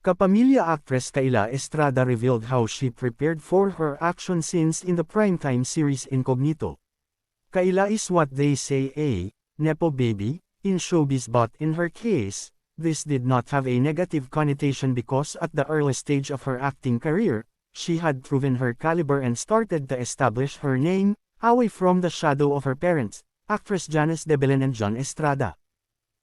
Kapamilya actress Kayla Estrada revealed how she prepared for her action scenes in the primetime series Incognito. Kayla is what they say a nepo baby in showbiz, but in her case, this did not have a negative connotation because at the early stage of her acting career, she had proven her caliber and started to establish her name, away from the shadow of her parents, actress Janice de Belen and John Estrada.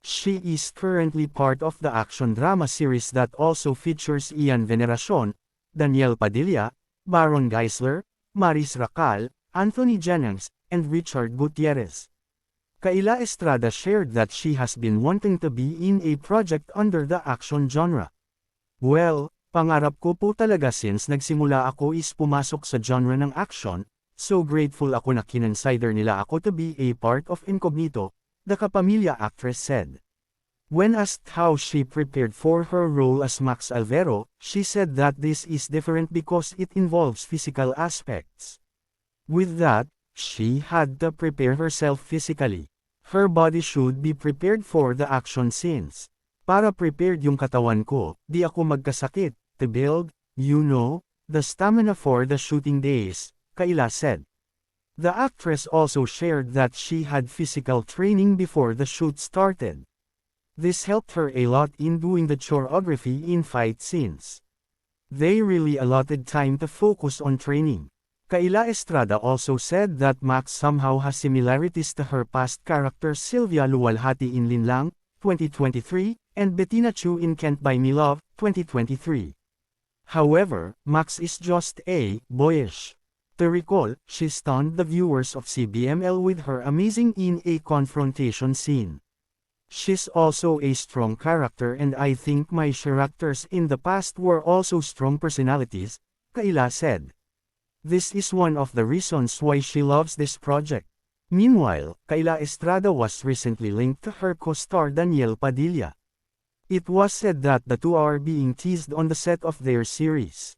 She is currently part of the action drama series that also features Ian Veneracion, Daniel Padilla, Baron Geisler, Maris Racal, Anthony Jennings, and Richard Gutierrez. Kayla Estrada shared that she has been wanting to be in a project under the action genre. "Well, pangarap ko po talaga since nagsimula ako is pumasok sa genre ng action, so grateful ako na kinonsider nila ako to be a part of Incognito," the Kapamilya actress said. When asked how she prepared for her role as Max Alvero, she said that this is different because it involves physical aspects. With that, she had to prepare herself physically. Her body should be prepared for the action scenes. Para prepared yung katawan ko, di ako magkasakit, to build, the stamina for the shooting days, Kayla said. The actress also shared that she had physical training before the shoot started. This helped her a lot in doing the choreography in fight scenes. They really allotted time to focus on training. Kayla Estrada also said that Max somehow has similarities to her past characters Sylvia Luwalhati in Linlang, 2023, and Bettina Chu in Can't Buy Me Love, 2023. However, Max is just boyish. To recall, she stunned the viewers of CBML with her amazing in a confrontation scene. She's also a strong character and I think my characters in the past were also strong personalities, Kayla said. This is one of the reasons why she loves this project. Meanwhile, Kayla Estrada was recently linked to her co-star Daniel Padilla. It was said that the two are being teased on the set of their series.